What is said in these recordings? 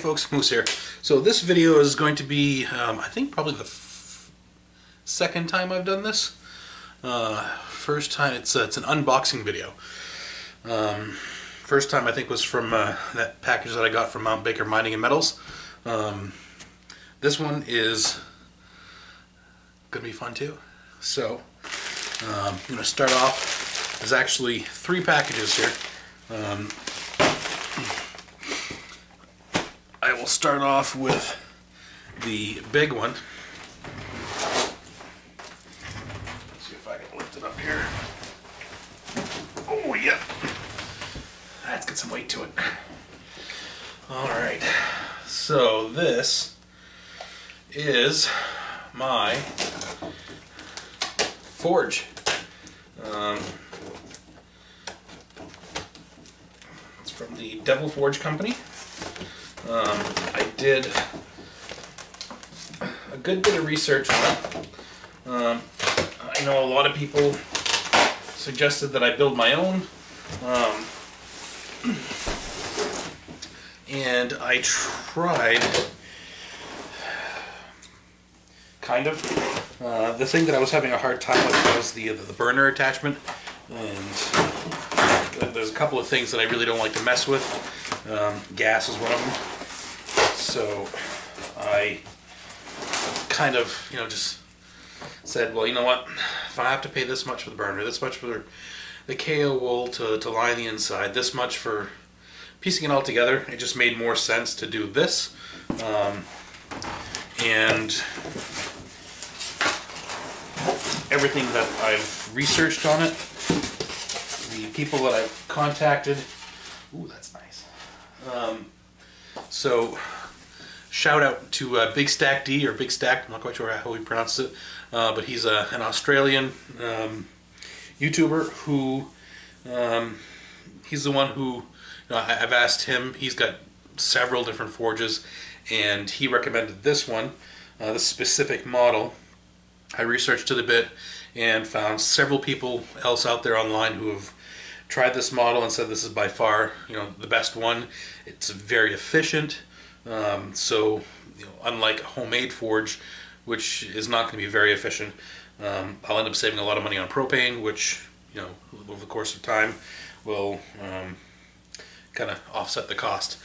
folks, Moose here. So this video is going to be, I think probably the second time I've done this. First time, it's an unboxing video. First time I think was from that package that I got from Mount Baker Mining and Metals. This one is going to be fun too. So I'm going to start off. There's actually 3 packages here. I will start off with the big one. Let's see if I can lift it up here. Oh, yeah. That's got some weight to it. Alright. So this is my forge. It's from the Devil-Forge company. I did a good bit of research on it. I know a lot of people suggested that I build my own, and I tried, kind of. The thing that I was having a hard time with was the burner attachment, and there's a couple of things that I really don't like to mess with. Gas is one of them. So I kind of, just said, well, you know what, if I have to pay this much for the burner, this much for the KO wool to line the inside, this much for piecing it all together, it just made more sense to do this. And everything that I've researched on it, the people that I've contacted, ooh, that's nice. So shout out to Big Stack D, or Big Stack, I'm not quite sure how he pronounced it, but he's an Australian YouTuber who, he's the one who, I've asked him, he's got several different forges, and he recommended this one, this specific model. I researched it a bit and found several people else out there online who have tried this model and said this is by far, the best one. It's very efficient. So, unlike a homemade forge, which is not going to be very efficient, I'll end up saving a lot of money on propane, which, over the course of time will kind of offset the cost.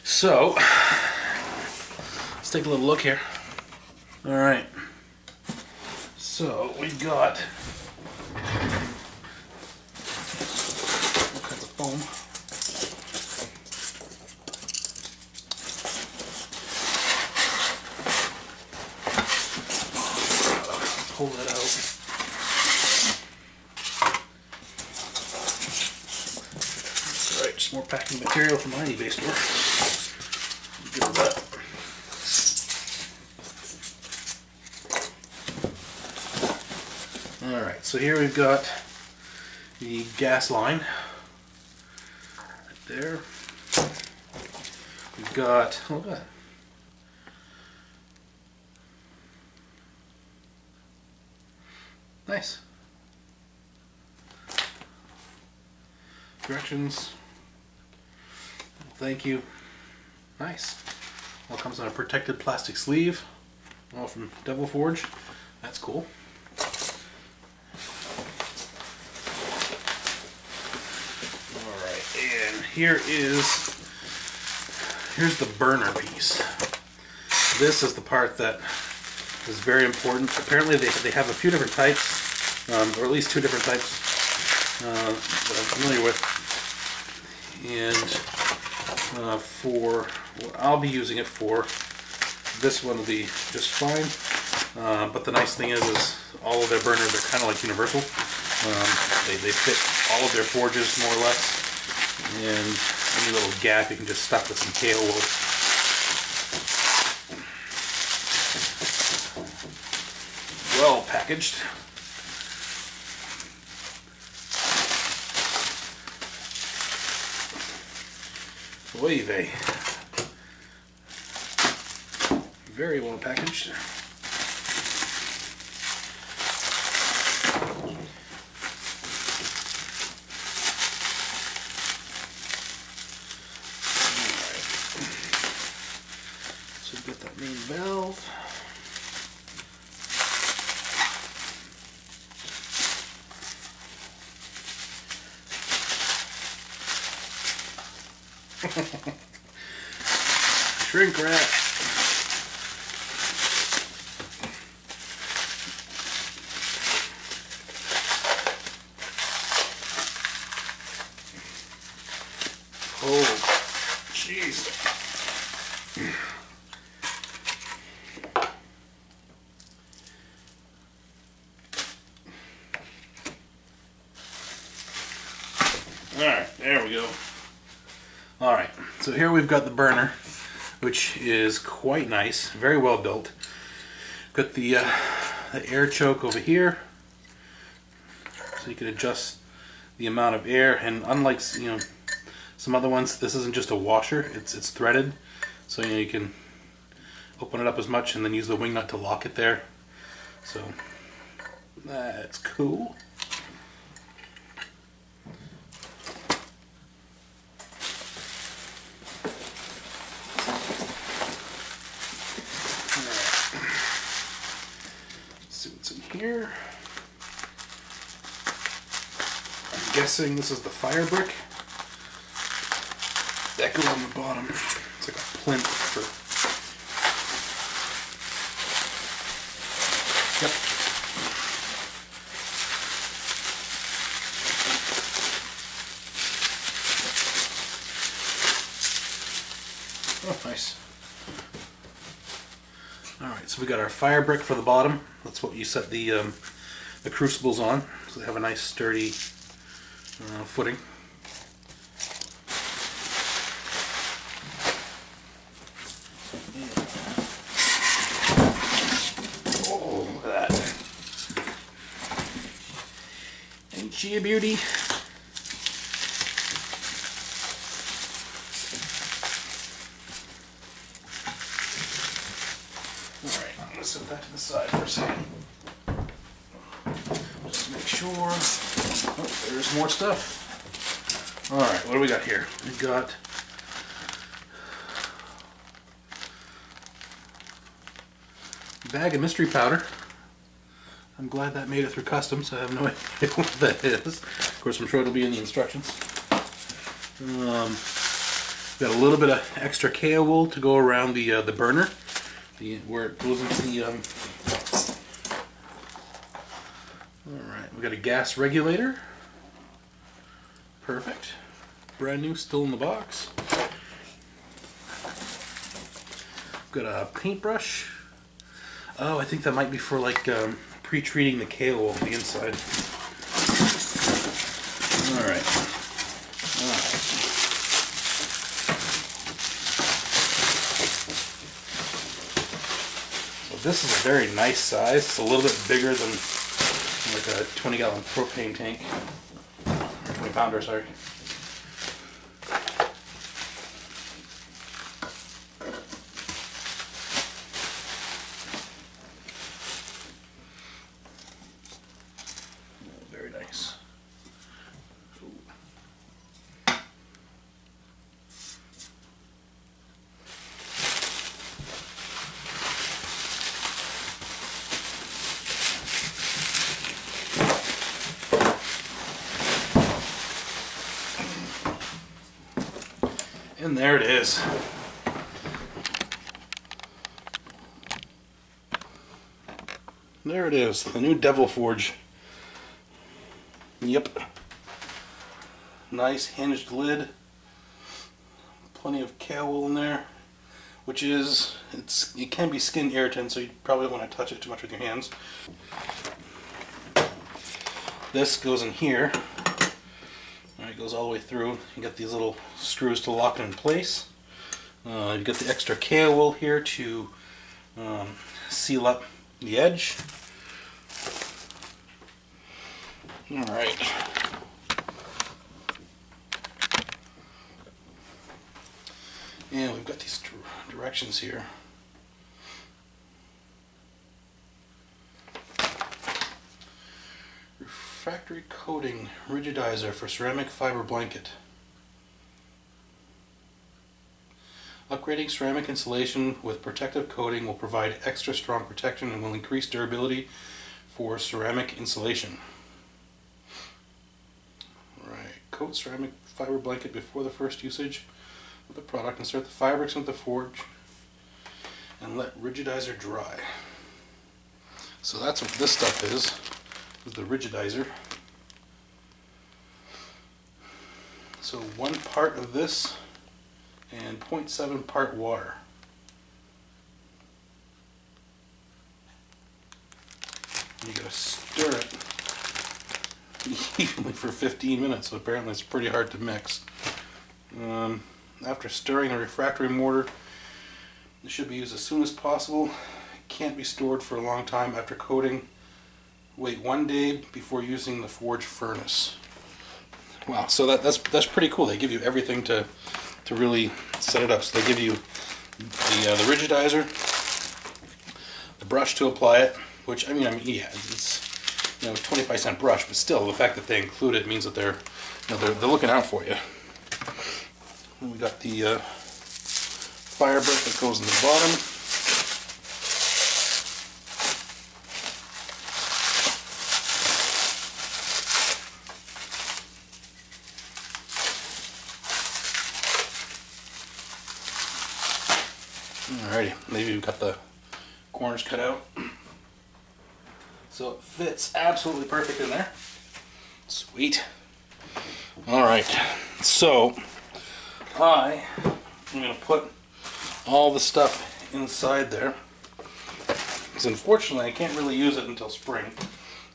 So, let's take a little look here. All right. So, we've got all kinds of foam. Pull that out. Alright, just more packing material from my eBay store. Good with that. Alright, so here we've got the gas line right there. We've got, oh, look at that. Nice. Directions. Thank you. Nice. All comes on a protected plastic sleeve. All from Devil-Forge. That's cool. Alright, and here's the burner piece. This is the part that is very important. Apparently they have a few different types, or at least 2 different types that I'm familiar with. And for what I'll be using it for, this one will be just fine. But the nice thing is all of their burners are kind of like universal. They fit all of their forges more or less. And any little gap you can just stuff with some KO wool. Well packaged. Oy vey. Very well packaged. Shrink wrap. Oh, jeez. Alright, there we go. Alright, so here we've got the burner, which is quite nice, very well built. Got the air choke over here, so you can adjust the amount of air, and unlike some other ones, this isn't just a washer, it's threaded, so you can open it up as much and then use the wing nut to lock it there. So that's cool. See what's in here. I'm guessing this is the fire brick. That goes on the bottom. It's like a plinth for... Yep. Oh, nice. Alright, so we got our fire brick for the bottom. That's what you set the crucibles on, so they have a nice sturdy footing. Oh, look at that. Ain't she a beauty? Alright, I'm going to set that to the side for a second. Just make sure. Oh, there's more stuff. Alright, what do we got here? We've got a bag of mystery powder. I'm glad that made it through customs. I have no idea what that is. Of course, I'm sure it'll be in the instructions. Got a little bit of extra K.O. wool to go around the burner, where it goes into the. All right, we got a gas regulator. Perfect. Brand new, still in the box. Got a paintbrush. Oh, I think that might be for like pre-treating the K.O. wool on the inside. All right. So this is a very nice size. It's a little bit bigger than like a 20-gallon propane tank. 20-pounder, sorry. Very nice. And there it is. There it is, the new Devil-Forge. Yep. Nice hinged lid. Plenty of K.O. wool in there, which is, it can be skin irritant, so you probably don't want to touch it too much with your hands. This goes in here. It goes all the way through. You got these little screws to lock it in place. You got the extra K.O. wool here to seal up the edge. Alright. And we've got these directions here. Refractory coating rigidizer for ceramic fiber blanket. Upgrading ceramic insulation with protective coating will provide extra strong protection and will increase durability for ceramic insulation. Right. Coat ceramic fiber blanket before the first usage. with the product. Insert the fabrics into the forge and let rigidizer dry. So that's what this stuff is the rigidizer. So 1 part of this and 0.7 part water. You gotta stir it evenly for 15 minutes, so apparently it's pretty hard to mix. After stirring the refractory mortar, it should be used as soon as possible. It can't be stored for a long time after coating. Wait 1 day before using the forge furnace. Wow, so that's pretty cool. They give you everything to really set it up. So they give you the rigidizer, the brush to apply it, which I mean yeah, it's 25-cent brush, but still the fact that they include it means that they're looking out for you. And we got the fire brick that goes in the bottom. Alrighty, maybe we've got the corners cut out. So it fits absolutely perfect in there. Sweet. Alright, so I'm going to put all the stuff inside there. Because unfortunately I can't really use it until spring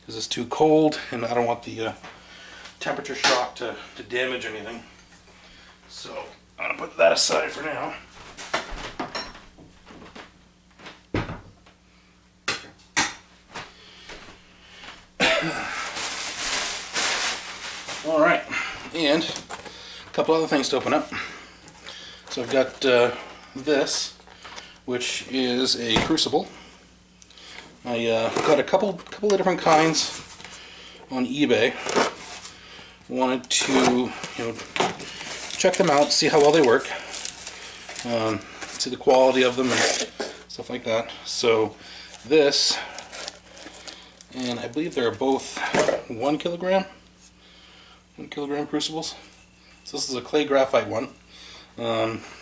because it's too cold and I don't want the temperature shock to damage anything. So I'm going to put that aside for now. Alright, and a couple other things to open up. So I've got this, which is a Crucible. I got a couple of different kinds on eBay. Wanted to check them out, see how well they work, see the quality of them and stuff like that. So this, and I believe they're both 1 kilogram. 1 kilogram crucibles. So this is a clay graphite one.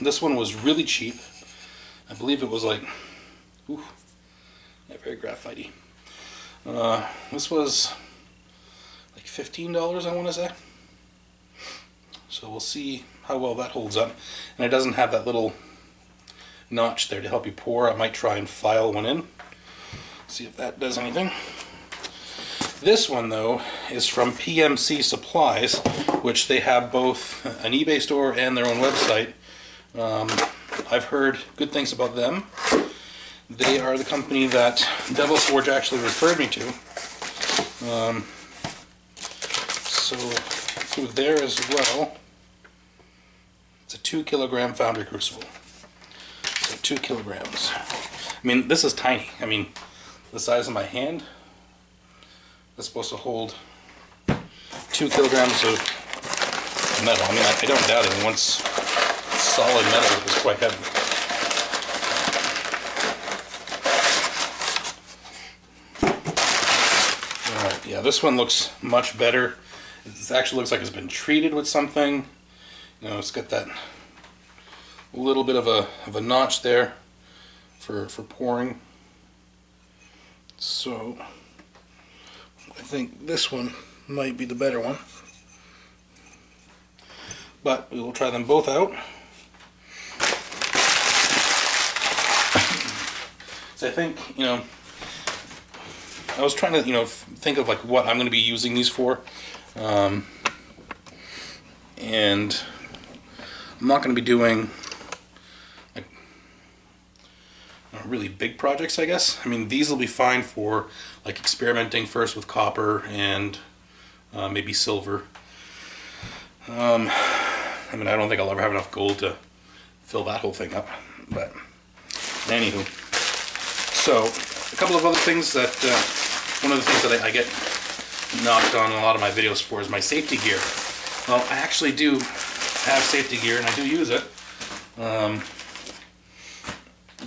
This one was really cheap. I believe it was like, ooh, yeah, very graphite-y. This was like $15, I want to say. So we'll see how well that holds up. And it doesn't have that little notch there to help you pour. I might try and file one in. See if that does anything. This one, though, is from PMC Supplies, which they have both an eBay store and their own website. I've heard good things about them. They are the company that Devil-Forge actually referred me to. So through there as well, it's a 2 kilogram foundry crucible. So 2 kilograms. I mean, this is tiny. I mean, the size of my hand. That's supposed to hold 2 kilograms of metal. I mean, I don't doubt it. Once solid metal is quite heavy. Alright, yeah, this one looks much better. It actually looks like it's been treated with something. It's got that little bit of a notch there for pouring. So I think this one might be the better one, but we will try them both out. So I think, I was trying to, think of like what I'm going to be using these for, and I'm not going to be doing like really big projects, I guess. I mean, these will be fine for like experimenting first with copper and maybe silver. I mean, I don't think I'll ever have enough gold to fill that whole thing up, but anywho. So a couple of other things that one of the things that I get knocked on a lot of my videos for is my safety gear. Well, I actually do have safety gear and I do use it. You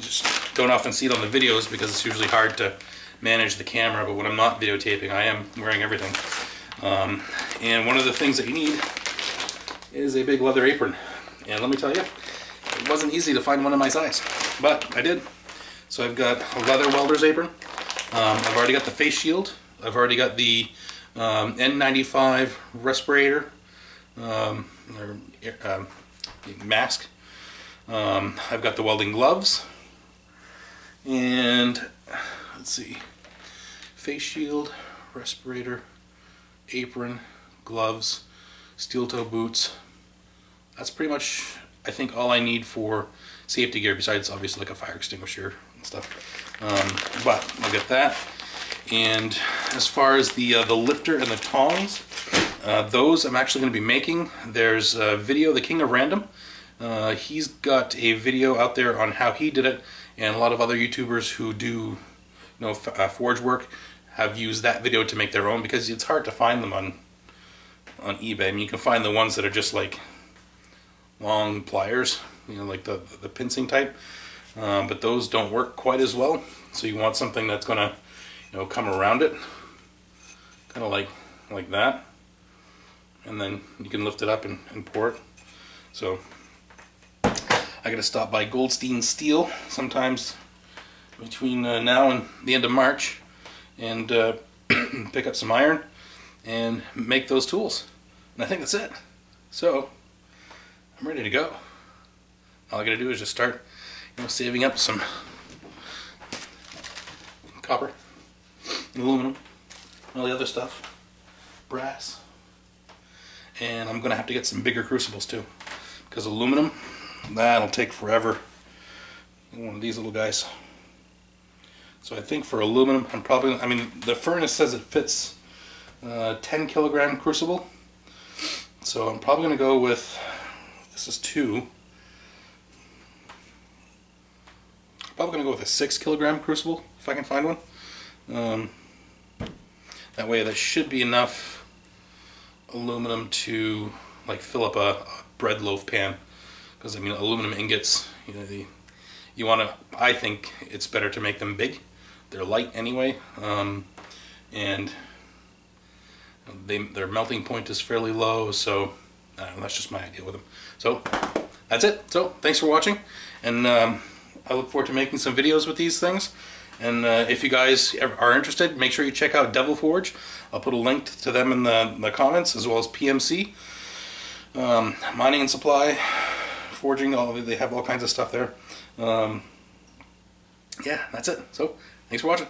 just don't often see it on the videos because it's usually hard to manage the camera, but when I'm not videotaping, I am wearing everything. And one of the things that you need is a big leather apron. And let me tell you, it wasn't easy to find one in my size, but I did. So I've got a leather welder's apron. I've already got the face shield. I've already got the N95 respirator mask. I've got the welding gloves, and let's see, face shield, respirator, apron, gloves, steel toe boots. That's pretty much, I think, all I need for safety gear, besides obviously like a fire extinguisher and stuff. But I'll get that. And as far as the lifter and the tongs, those I'm actually going to be making. There's a video, the King of Random. He's got a video out there on how he did it, and a lot of other YouTubers who do, forge work have used that video to make their own, because it's hard to find them on eBay. I mean, you can find the ones that are just like long pliers, like the pincing type, but those don't work quite as well. So you want something that's gonna, come around it, kind of like that, and then you can lift it up and pour it. So I gotta stop by Goldstein Steel sometimes between now and the end of March, and pick up some iron and make those tools. And I think that's it. So I'm ready to go. All I gotta do is just start, saving up some copper, aluminum, all the other stuff, brass, and I'm gonna have to get some bigger crucibles too, because aluminum, that'll take forever. One of these little guys. So I think for aluminum, the furnace says it fits 10 kilogram crucible, so I'm probably gonna go with, this is 2. Probably going to go with a 6 kilogram crucible if I can find one. That way that should be enough aluminum to fill up a bread loaf pan, because aluminum ingots, you want to, I think it's better to make them big. They're light anyway, and their melting point is fairly low, so I don't know, that's just my idea with them. So that's it. So thanks for watching, and I look forward to making some videos with these things. And if you guys are interested, make sure you check out Devil-Forge. I'll put a link to them in the comments, as well as PMC. Mining and supply, forging, they have all kinds of stuff there. Yeah, that's it. So, thanks for watching.